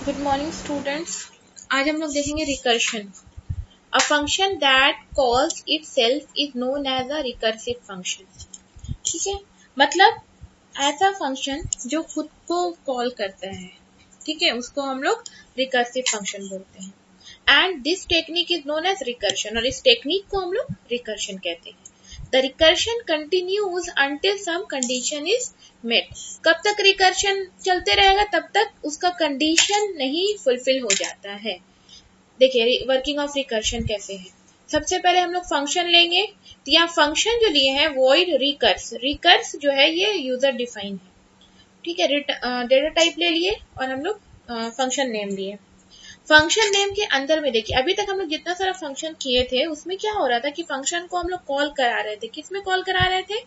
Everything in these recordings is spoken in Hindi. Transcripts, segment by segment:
Good morning students. आज हम लोग देखेंगे recursion. A function that calls itself is known as a recursive function. ठीक है, मतलब ऐसा फंक्शन जो खुद को कॉल करता है, ठीक है, उसको हम लोग रिकर्सिव फंक्शन बोलते हैं। And this technique is known as recursion, और इस टेक्निक को हम लोग रिकर्शन कहते हैं। The recursion continues until some condition is met. कब तक रिकर्शन चलते रहेगा? तब तक उसका कंडीशन नहीं फुलफिल हो जाता है। देखिए वर्किंग ऑफ रिकर्शन कैसे है। सबसे पहले हम लोग फंक्शन लेंगे, तो यहाँ फंक्शन जो लिए हैं वॉइड रिकर्स। रिकर्स जो है ये यूजर डिफाइन है, ठीक है। डेटा टाइप ले लिए और हम लोग फंक्शन नेम लिए। फंक्शन नेम के अंदर में देखिए, अभी तक हम लोग जितना सारा फंक्शन किए थे उसमें क्या हो रहा था कि फंक्शन को हम लोग कॉल करा रहे थे। किस में कॉल करा रहे थे?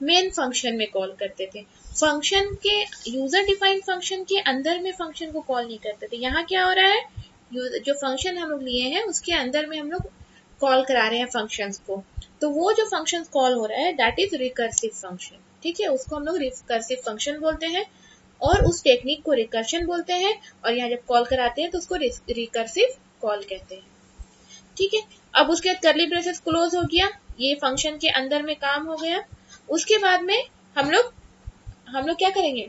मेन फंक्शन में कॉल करते थे। फंक्शन के यूजर डिफाइंड फंक्शन के अंदर में फंक्शन को कॉल नहीं करते थे। यहाँ क्या हो रहा है, जो फंक्शन हम लोग लिए हैं उसके अंदर में हम लोग कॉल करा रहे हैं फंक्शंस को। तो वो जो फंक्शन कॉल हो रहा है दैट इज रिकर्सिव फंक्शन, ठीक है। उसको हम लोग रिकर्सिव फंक्शन बोलते हैं और उस टेक्निक को रिकर्शन बोलते हैं। और यहाँ जब कॉल कराते हैं तो उसको रिकर्सिव कॉल कहते हैं, ठीक है। अब उसके बाद कर्ली ब्रेसेस क्लोज हो गया, ये फंक्शन के अंदर में काम हो गया। उसके बाद में हम लोग क्या करेंगे,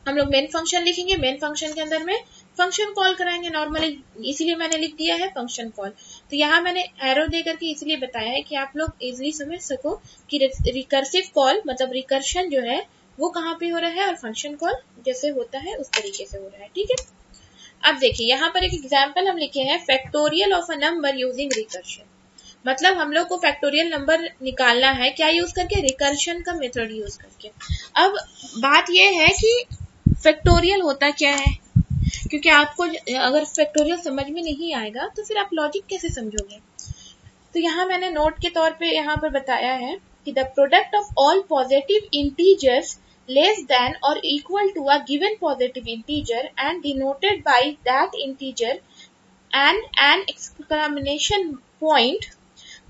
हम लोग मेन फंक्शन लिखेंगे। मेन फंक्शन के अंदर में फंक्शन कॉल कराएंगे नॉर्मली, इसीलिए मैंने लिख दिया है फंक्शन कॉल। तो यहाँ मैंने एरो दे करके इसलिए बताया है कि आप लोग इजिली समझ सको कि रिकर्सिव कॉल मतलब रिकर्शन जो है वो कहाँ पे हो रहा है और फंक्शन कॉल जैसे होता है उस तरीके से हो रहा है, ठीक है। अब देखिए यहाँ पर एक एग्जाम्पल हम लिखे हैं, factorial of a number using recursion. मतलब हम लोग को फैक्टोरियल नंबर निकालना है, क्या यूज करके? रिकर्शन का मेथड यूज करके। अब बात यह है कि फैक्टोरियल होता क्या है, क्योंकि आपको अगर फैक्टोरियल समझ में नहीं आएगा तो फिर आप लॉजिक कैसे समझोगे। तो यहाँ मैंने नोट के तौर पे यहाँ पर बताया है कि the product of all positive integers less than or equal to a given positive integer and denoted by that integer and an exclamation point.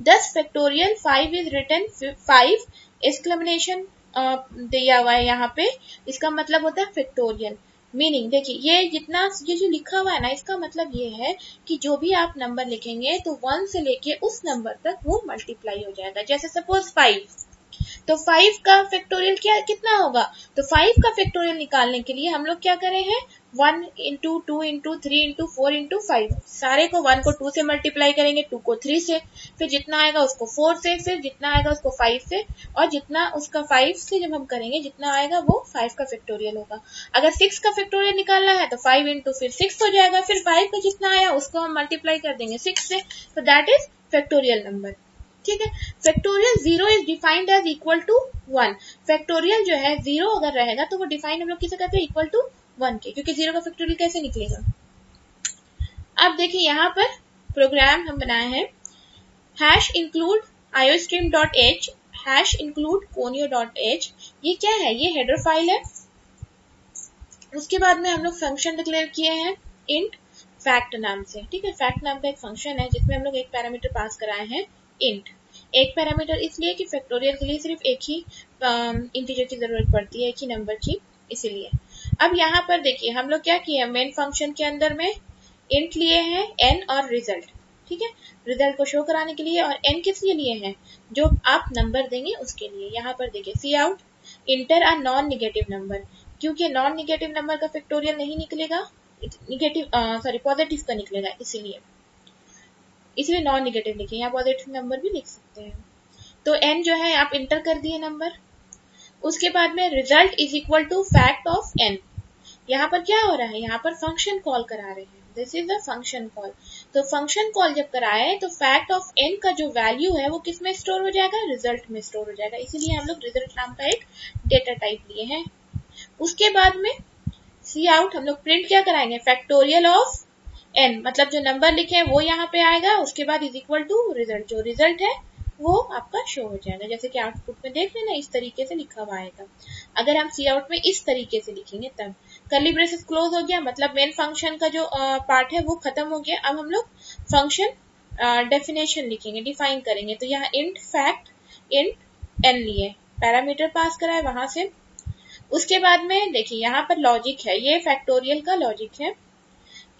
Thus factorial 5 is written 5 exclamation दिया हुआ है यहाँ पे, इसका मतलब होता है फैक्टोरियल। मीनिंग देखिए, ये जो लिखा हुआ है ना, इसका मतलब ये है कि जो भी आप नंबर लिखेंगे तो 1 से लेके उस नंबर तक वो मल्टीप्लाई हो जाएगा। जैसे सपोज 5, तो 5 का फैक्टोरियल क्या कितना होगा? तो 5 का फैक्टोरियल निकालने के लिए हम लोग क्या करे हैं, 1 इंटू 2 इंटू 3 इंटू 4 इंटू 5, सारे को 1 को 2 से मल्टीप्लाई करेंगे, 2 को 3 से, फिर जितना आएगा उसको 4 से, फिर जितना आएगा उसको 5 से, और जितना उसका 5 से जब हम करेंगे जितना आएगा वो 5 का फैक्टोरियल होगा। अगर 6 का फैक्टोरियल निकालना है तो 5 इंटू फिर 6 हो जाएगा, फिर 5 का जितना आया उसको हम मल्टीप्लाई कर देंगे 6 से, तो दैट इज फैक्टोरियल नंबर, ठीक है। Factorial 0 is defined as equal to 1। Factorial जो है 0 अगर रहेगा तो वो डिफाइन हम लोग किसे करते हैं, इक्वल टू 1 के, क्योंकि 0 का फैक्टोरियल कैसे निकलेगा। अब देखिए यहाँ पर प्रोग्राम हम बनाए हैं, hash include iostream.h, hash include conio.h। ये क्या है, ये हेडर फाइल है। उसके बाद में हम लोग फंक्शन डिक्लेयर किए हैं इंट फैक्ट नाम से, ठीक है। फैक्ट नाम का एक फंक्शन है जिसमें हम लोग एक पैरामीटर पास कराए हैं इंट। एक पैरामीटर इसलिए कि फैक्टोरियल के लिए सिर्फ एक ही इंटीजर की जरूरत पड़ती है, एक ही नंबर की, इसीलिए। अब यहाँ पर देखिए हम लोग क्या किए, मेन फंक्शन के अंदर में इंट लिए हैं एन और रिजल्ट, ठीक है, रिजल्ट को शो कराने के लिए। और एन किस लिए लिए हैं, जो आप नंबर देंगे उसके लिए। यहाँ पर देखिए cout enter a non negative number, क्योंकि नॉन निगेटिव नंबर का फैक्टोरियल नहीं निकलेगा, निगेटिव पॉजिटिव का निकलेगा, इसलिए नॉन निगेटिव लिखे। यहाँ पॉजिटिव नंबर भी लिख सकते हैं। तो एन जो है आप इंटर कर दिए नंबर। उसके बाद में result is equal to fact of n. यहाँ पर क्या हो रहा है, यहाँ पर फंक्शन कॉल करा रहे हैं, this is a function call. तो फंक्शन कॉल जब कराए तो फैक्ट ऑफ एन का जो वैल्यू है वो किस में स्टोर हो जाएगा, रिजल्ट में स्टोर हो जाएगा, इसीलिए हम लोग रिजल्ट नाम का एक डेटा टाइप लिए हैं। उसके बाद में सी आउट हम लोग प्रिंट क्या कराएंगे, फैक्टोरियल ऑफ एन, मतलब जो नंबर लिखे हैं वो यहाँ पे आएगा। उसके बाद इज इक्वल टू रिजल्ट, जो रिजल्ट है वो आपका शो हो जाएगा। जैसे कि आउटपुट में देख लेना इस तरीके से लिखा हुआ आएगा। अगर हम सी आउट में इस तरीके से लिखेंगे तब कर्ली ब्रेसेस क्लोज हो गया, मतलब मेन फंक्शन का जो पार्ट है वो खत्म हो गया। अब हम लोग फंक्शन डेफिनेशन लिखेंगे, डिफाइन करेंगे। तो यहाँ इंट फैक्ट इंट एन लिए, पैरामीटर पास करा है वहां से। उसके बाद में देखिए यहाँ पर लॉजिक है, ये फैक्टोरियल का लॉजिक है।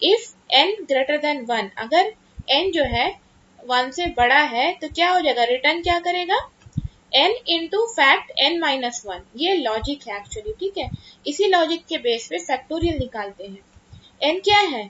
इफ n ग्रेटर देन 1, अगर n जो है 1 से बड़ा है तो क्या हो जाएगा, रिटर्न क्या करेगा, n into fact n minus 1। ये लॉजिक है एक्चुअली, ठीक है। इसी लॉजिक के बेस पे फैक्टोरियल निकालते हैं। n क्या है,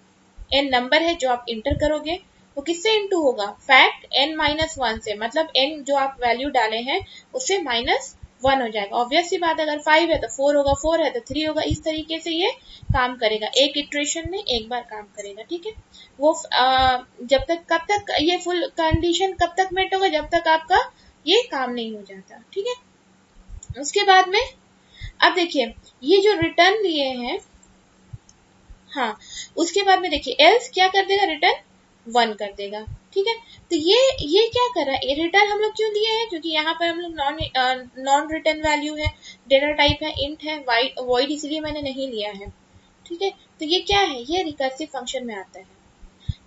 n नंबर है जो आप इंटर करोगे, वो किससे इंटू होगा, फैक्ट n माइनस 1 से, मतलब n जो आप वैल्यू डाले हैं उससे माइनस 1 हो जाएगा। ऑब्वियस सी बात है, अगर 5 है तो 4 होगा, 4 है तो 3 होगा। इस तरीके से ये काम करेगा, एक इटरेशन में एक बार काम करेगा, ठीक है। वो जब तक, कब तक ये फुल कंडीशन कब तक मेट होगा, जब तक आपका ये काम नहीं हो जाता, ठीक है। उसके बाद में अब देखिए ये जो रिटर्न लिए हैं, हाँ, उसके बाद में देखिए एल्स क्या कर देगा, रिटर्न 1 कर देगा, ठीक है। तो ये क्या कर रहा है, ये रिटर्न हम लोग क्यों लिए हैं, क्योंकि यहाँ पर हम लोग नॉन रिटर्न वैल्यू है, डेटा टाइप है, इंट है, वॉइड इसलिए मैंने नहीं लिया है, ठीक है। तो ये क्या है, ये रिकर्सिव फंक्शन में आता है,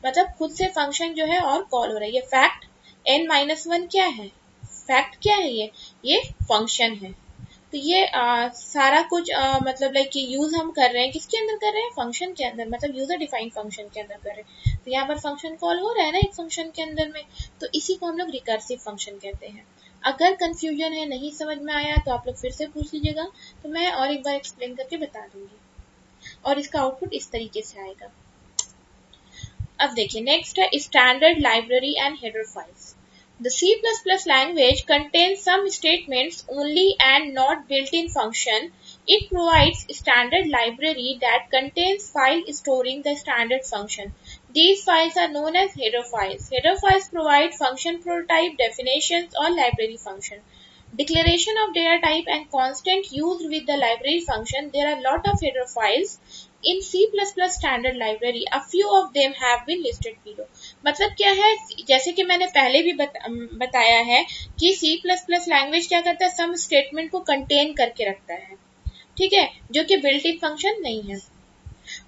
मतलब खुद से फंक्शन जो है और कॉल हो रहा है। ये फैक्ट n माइनस 1 क्या है, फैक्ट क्या है, ये फंक्शन है। तो ये सारा कुछ मतलब लाइक कि यूज हम कर रहे हैं, किसके अंदर कर रहे हैं, फंक्शन के अंदर, मतलब यूजर डिफाइंड फंक्शन के अंदर कर रहे हैं। तो यहाँ पर फंक्शन कॉल हो रहा है ना एक फंक्शन के अंदर में, तो इसी को हम लोग रिकर्सिव फंक्शन कहते हैं। अगर कंफ्यूजन है, नहीं समझ में आया तो आप लोग फिर से पूछ लीजिएगा, तो मैं और एक बार एक्सप्लेन करके बता दूंगी, और इसका आउटपुट इस तरीके से आएगा। अब देखिए नेक्स्ट है standard library and header files. The C++ language contains some statements only and not built-in function. It provides standard library that contains file storing the standard function. These files are known as header files. Header files provide function prototype, definitions or library function. Declaration of data type and constant used with the library function. There are a lot of header files in C++ standard library. A few of them have been listed below. मतलब क्या है, जैसे कि मैंने पहले भी बताया है कि C++ लैंग्वेज क्या करता है, सम स्टेटमेंट को कंटेन करके रखता है, ठीक है, जो कि बिल्ट इन फंक्शन नहीं है।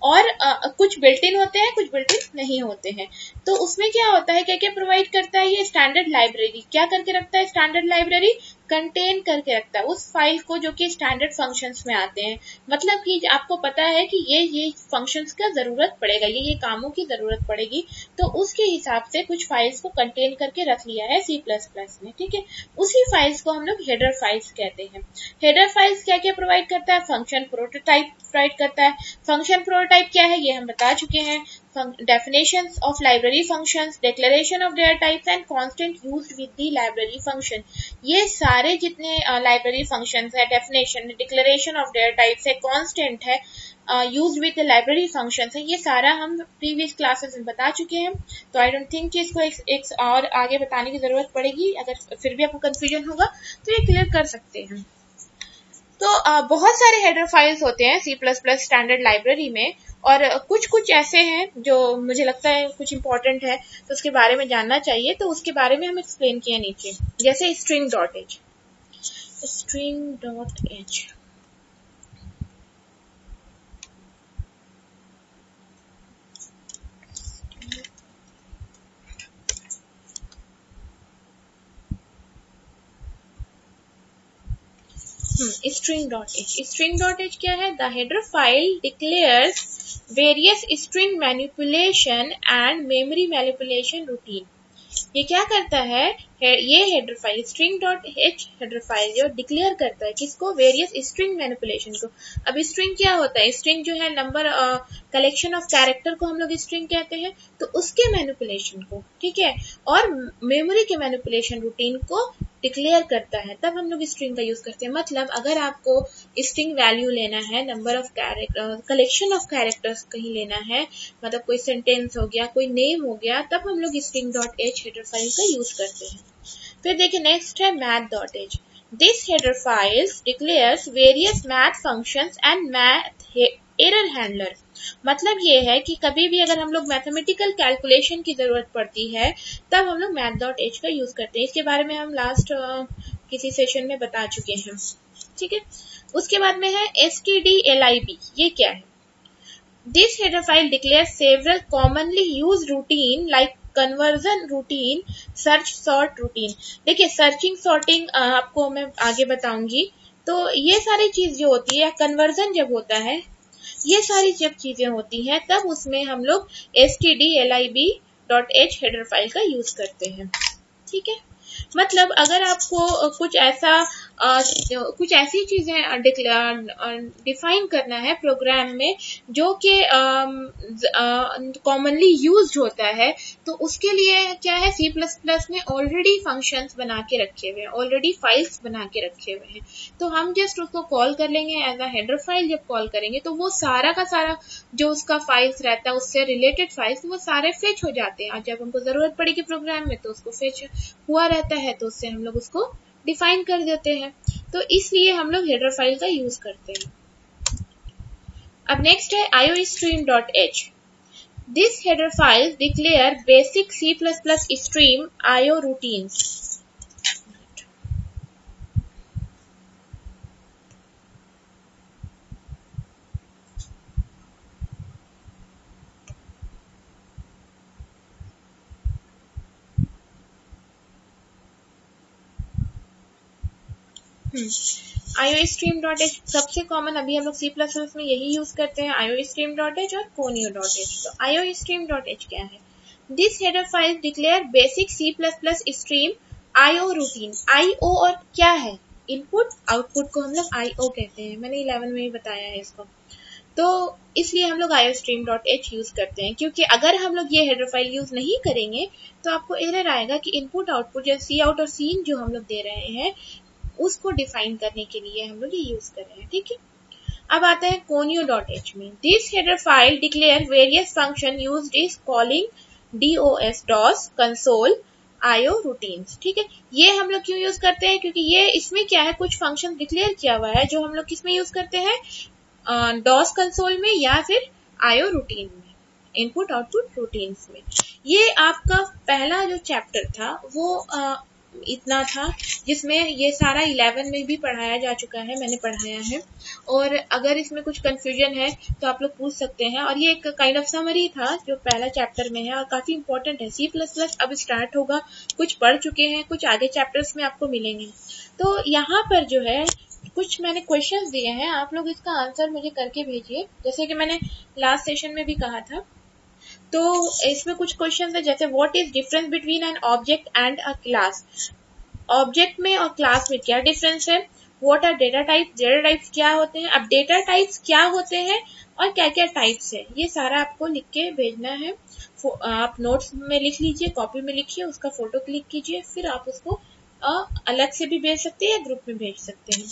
और कुछ बिल्ट इन होते हैं, कुछ बिल्ट इन नहीं होते हैं। तो उसमें क्या होता है, क्या क्या प्रोवाइड करता है, ये स्टैंडर्ड लाइब्रेरी क्या करके रखता है, स्टैंडर्ड लाइब्रेरी कंटेन करके रखता है उस फाइल को जो कि स्टैंडर्ड फंक्शंस में आते हैं। मतलब कि आपको पता है कि ये फंक्शंस का जरूरत पड़ेगा, ये कामों की जरूरत पड़ेगी, तो उसके हिसाब से कुछ फाइल्स को कंटेन करके रख लिया है C++ में, ठीक है। उसी फाइल्स को हम लोग हेडर फाइल्स कहते हैं। हेडर फाइल्स क्या क्या प्रोवाइड करता है, फंक्शन प्रोटोटाइप प्रोवाइड करता है। फंक्शन प्रोटोटाइप क्या है, ये हम बता चुके हैं। Definitions of library functions, declaration of data types and constant used with the library function. ये सारे जितने library functions है, definition, declaration of data types है, constant है, used with the library functions है, ये सारा हम previous classes में बता चुके हैं। तो I don't think कि इसको एक और आगे बताने की जरूरत पड़ेगी। अगर फिर भी आपको confusion होगा तो ये क्लियर कर सकते हैं। तो बहुत सारे हेडर फाइल्स होते हैं C++ स्टैंडर्ड लाइब्रेरी में, और कुछ कुछ ऐसे हैं जो मुझे लगता है कुछ इंपॉर्टेंट है, तो उसके बारे में जानना चाहिए, तो उसके बारे में हम एक्सप्लेन किए नीचे। जैसे string.h, string.h string.h क्या है, the header file declares various string manipulation and memory manipulation routine. ये क्या करता है, ये header file string.h header file जो डिक्लेयर करता है किसको, वेरियस स्ट्रिंग मैनिपुलेशन को। अब स्ट्रिंग क्या होता है, स्ट्रिंग जो है नंबर कलेक्शन ऑफ कैरेक्टर को हम लोग स्ट्रिंग कहते हैं, तो उसके मैनिपुलेशन को, ठीक है, और मेमोरी के मैनिपुलेशन रूटीन को डिक्लेयर करता है, तब हम लोग स्ट्रिंग का यूज करते हैं। मतलब अगर आपको स्ट्रिंग वैल्यू लेना है, number of character, collection of characters कहीं लेना है, मतलब कोई सेंटेंस हो गया, कोई नेम हो गया, तब हम लोग string.h हेडर फाइल का यूज करते हैं। फिर देखिए नेक्स्ट है math.h. This header files declares various math functions and math error handler. मतलब ये है कि कभी भी अगर हम लोग मैथमेटिकल कैलकुलेशन की जरूरत पड़ती है, तब हम लोग math.h का यूज करते हैं। इसके बारे में हम लास्ट किसी सेशन में बता चुके हैं, ठीक है। उसके बाद में है stdlib, ये क्या है, This header file declares several commonly used routine like conversion routine, search sort routine. देखिए सर्चिंग सॉर्टिंग आपको मैं आगे बताऊंगी। तो ये सारी चीज जो होती है, कन्वर्जन जब होता है, ये सारी जब चीजें होती हैं तब उसमें हम लोग stdlib.h हेडर फाइल का यूज करते हैं। ठीक है, मतलब अगर आपको कुछ ऐसी चीजें डिफाइन करना है प्रोग्राम में जो कि कॉमनली यूज्ड होता है, तो उसके लिए क्या है, C++ में ऑलरेडी फंक्शंस बना के रखे हुए हैं, ऑलरेडी फाइल्स बना के रखे हुए हैं। तो हम जस्ट उसको कॉल कर लेंगे एज अ हेडर फाइल। जब कॉल करेंगे तो वो सारा का सारा जो उसका फाइल्स रहता है, उससे रिलेटेड फाइल्स, वो सारे फेच हो जाते हैं। और जब हमको जरूरत पड़ेगी प्रोग्राम में तो उसको फेच हुआ रहता है, तो उससे हम लोग उसको डिफाइन कर देते हैं। तो इसलिए हम लोग हेडर फाइल का यूज करते हैं। अब नेक्स्ट है iostream.h। This header file declare basic C++ stream IO routines। iostream.h सबसे कॉमन अभी हम लोग C++ में यही यूज करते हैं, iostream.h और conio.h। तो iostream.h क्या है? This header file declare basic C++ stream IO routine. IO और क्या है? इनपुट आउटपुट को हम लोग IO कहते हैं, मैंने 11 में ही बताया है इसको। तो इसलिए हम लोग iostream.h यूज करते हैं, क्योंकि अगर हम लोग ये हेडर फाइल यूज नहीं करेंगे तो आपको एरर आएगा कि इनपुट आउटपुट जैसे सी आउट और सीन जो हम लोग दे रहे हैं उसको डिफाइन करने के लिए हम लोग ये यूज कर रहे हैं। ठीक है, अब आता है conio.h में। This header file declare various function used is calling DOS console IO routines. ठीक है, ये हम लोग क्यों यूज करते हैं? क्योंकि ये इसमें क्या है, कुछ फंक्शन डिक्लेयर किया हुआ है जो हम लोग किस में यूज करते हैं, DOS कंसोल में या फिर IO रूटीन में, इनपुट आउटपुट रूटीन्स में। ये आपका पहला जो चैप्टर था वो इतना था, जिसमें ये सारा 11 में भी पढ़ाया जा चुका है, मैंने पढ़ाया है। और अगर इसमें कुछ कंफ्यूजन है तो आप लोग पूछ सकते हैं। और ये एक काइंड ऑफ समरी था जो पहला चैप्टर में है और काफी इंपॉर्टेंट है। C++ अब स्टार्ट होगा, कुछ पढ़ चुके हैं, कुछ आगे चैप्टर्स में आपको मिलेंगे। तो यहाँ पर जो है कुछ मैंने क्वेश्चंस दिए हैं, आप लोग इसका आंसर मुझे करके भेजिए, जैसे कि मैंने लास्ट सेशन में भी कहा था। तो इसमें कुछ क्वेश्चन है, जैसे what is difference between an object and a class. Object में और क्लास में क्या डिफरेंस है? What are data types, data types क्या होते हैं? अब डेटा टाइप्स क्या होते हैं और क्या क्या टाइप्स है, ये सारा आपको लिख के भेजना है। आप नोट्स में लिख लीजिए, कॉपी में लिखिए, उसका फोटो क्लिक कीजिए, फिर आप उसको अलग से भी भेज सकते हैं या ग्रुप में भेज सकते हैं।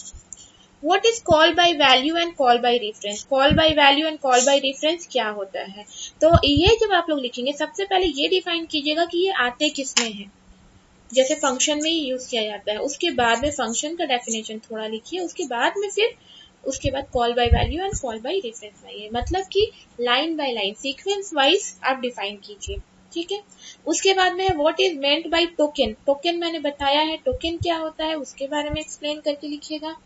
What is call by value and call by reference? Call by value and call by reference क्या होता है? तो ये जब आप लोग लिखेंगे, सबसे पहले ये डिफाइन कीजिएगा कि ये आते किसमें है। जैसे फंक्शन में ही यूज किया जाता है, उसके बाद में फंक्शन का डेफिनेशन थोड़ा लिखिए, उसके बाद call by value and call by reference लाइए, मतलब कि line by line sequence wise आप डिफाइन कीजिए। ठीक है, उसके बाद में है what is meant by token. Token मैंने बताया है, टोकन क्या होता है उसके बारे में एक्सप्लेन करके लिखिएगा।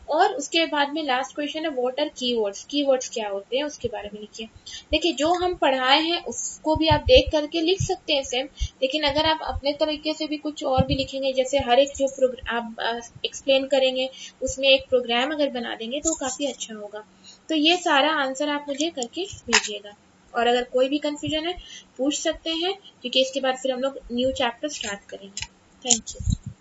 और उसके बाद में लास्ट क्वेश्चन है व्हाट आर कीवर्ड्स। कीवर्ड्स क्या होते हैं उसके बारे में लिखिए। देखिए, जो हम पढ़ाए हैं उसको भी आप देख करके लिख सकते हैं सेम, लेकिन अगर आप अपने तरीके से भी कुछ और भी लिखेंगे, जैसे हर एक जो आप एक्सप्लेन करेंगे उसमें एक प्रोग्राम अगर बना देंगे तो काफी अच्छा होगा। तो ये सारा आंसर आप मुझे करके भेजिएगा। और अगर कोई भी कंफ्यूजन है पूछ सकते हैं, क्योंकि इसके बाद फिर हम लोग न्यू चैप्टर स्टार्ट करेंगे। Thank you.